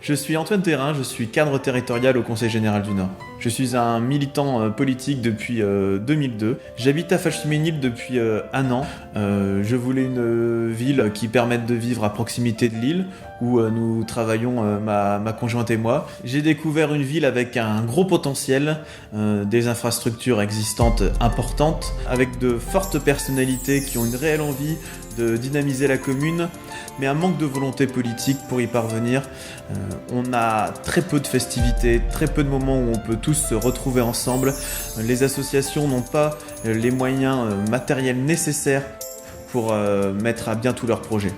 Je suis Antoine Thérin, je suis cadre territorial au Conseil général du Nord. Je suis un militant politique depuis 2002. J'habite à Fâche-Tuménil depuis un an. Je voulais une ville qui permette de vivre à proximité de l'île où nous travaillons, ma conjointe et moi. J'ai découvert une ville avec un gros potentiel, des infrastructures existantes importantes, avec de fortes personnalités qui ont une réelle envie de dynamiser la commune, mais un manque de volonté politique pour y parvenir. On a très peu de festivités, très peu de moments où on peut tous se retrouver ensemble. Les associations n'ont pas les moyens matériels nécessaires pour mettre à bien tous leurs projets.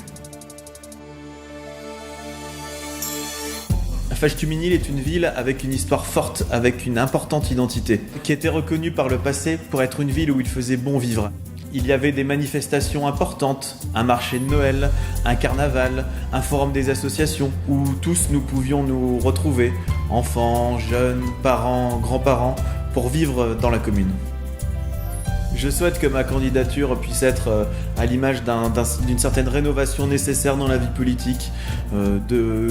Fâche-Tuménil est une ville avec une histoire forte, avec une importante identité, qui était reconnue par le passé pour être une ville où il faisait bon vivre. Il y avait des manifestations importantes, un marché de Noël, un carnaval, un forum des associations, où tous nous pouvions nous retrouver, enfants, jeunes, parents, grands-parents, pour vivre dans la commune. Je souhaite que ma candidature puisse être à l'image d'une certaine rénovation nécessaire dans la vie politique,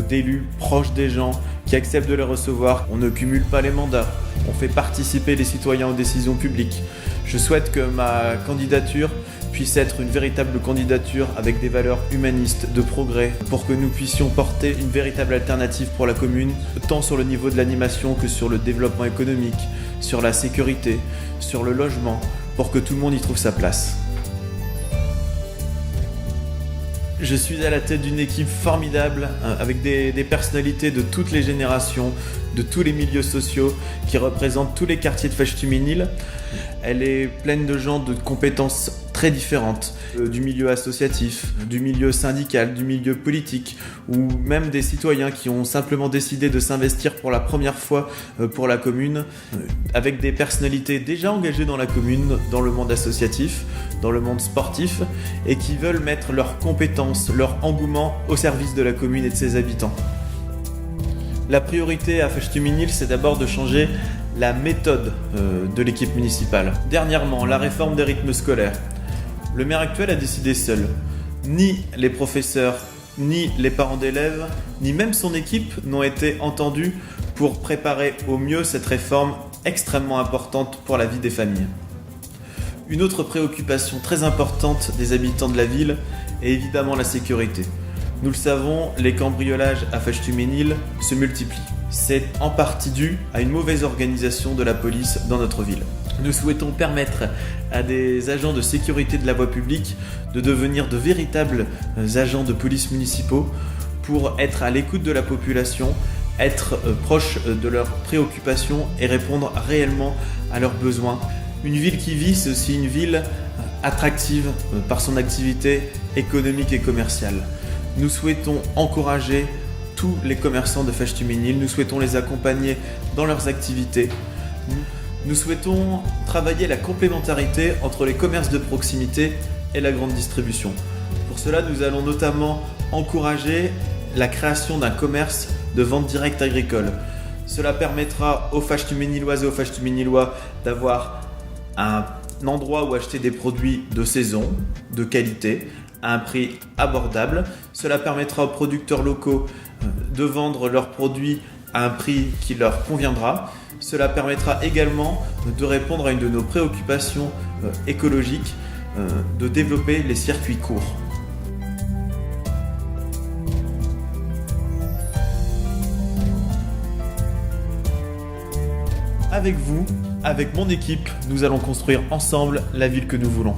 d'élus proches des gens, qui acceptent de les recevoir. On ne cumule pas les mandats, on fait participer les citoyens aux décisions publiques. Je souhaite que ma candidature puisse être une véritable candidature avec des valeurs humanistes, de progrès, pour que nous puissions porter une véritable alternative pour la commune, tant sur le niveau de l'animation que sur le développement économique, sur la sécurité, sur le logement, pour que tout le monde y trouve sa place. Je suis à la tête d'une équipe formidable avec des personnalités de toutes les générations, de tous les milieux sociaux qui représentent tous les quartiers de Fâche-Tuménil. Elle est pleine de gens de compétences très différentes, du milieu associatif, du milieu syndical, du milieu politique, ou même des citoyens qui ont simplement décidé de s'investir pour la première fois pour la commune, avec des personnalités déjà engagées dans la commune, dans le monde associatif, dans le monde sportif, et qui veulent mettre leurs compétences, leur engouement au service de la commune et de ses habitants. La priorité à Fâche-Tuménil, c'est d'abord de changer la méthode de l'équipe municipale. Dernièrement, la réforme des rythmes scolaires. Le maire actuel a décidé seul. Ni les professeurs, ni les parents d'élèves, ni même son équipe n'ont été entendus pour préparer au mieux cette réforme extrêmement importante pour la vie des familles. Une autre préoccupation très importante des habitants de la ville est évidemment la sécurité. Nous le savons, les cambriolages à Fâche-Tuménil se multiplient. C'est en partie dû à une mauvaise organisation de la police dans notre ville. Nous souhaitons permettre à des agents de sécurité de la voie publique de devenir de véritables agents de police municipaux pour être à l'écoute de la population, être proche de leurs préoccupations et répondre réellement à leurs besoins. Une ville qui vit, c'est aussi une ville attractive par son activité économique et commerciale. Nous souhaitons encourager tous les commerçants de Fâche-Tuménil, nous souhaitons les accompagner dans leurs activités. Nous souhaitons travailler la complémentarité entre les commerces de proximité et la grande distribution. Pour cela, nous allons notamment encourager la création d'un commerce de vente directe agricole. Cela permettra aux Fâche-Tuméniloises et aux Fâche-Tuménilois d'avoir un endroit où acheter des produits de saison, de qualité, à un prix abordable. Cela permettra aux producteurs locaux de vendre leurs produits à un prix qui leur conviendra. Cela permettra également de répondre à une de nos préoccupations écologiques, de développer les circuits courts. Avec vous, avec mon équipe, nous allons construire ensemble la ville que nous voulons.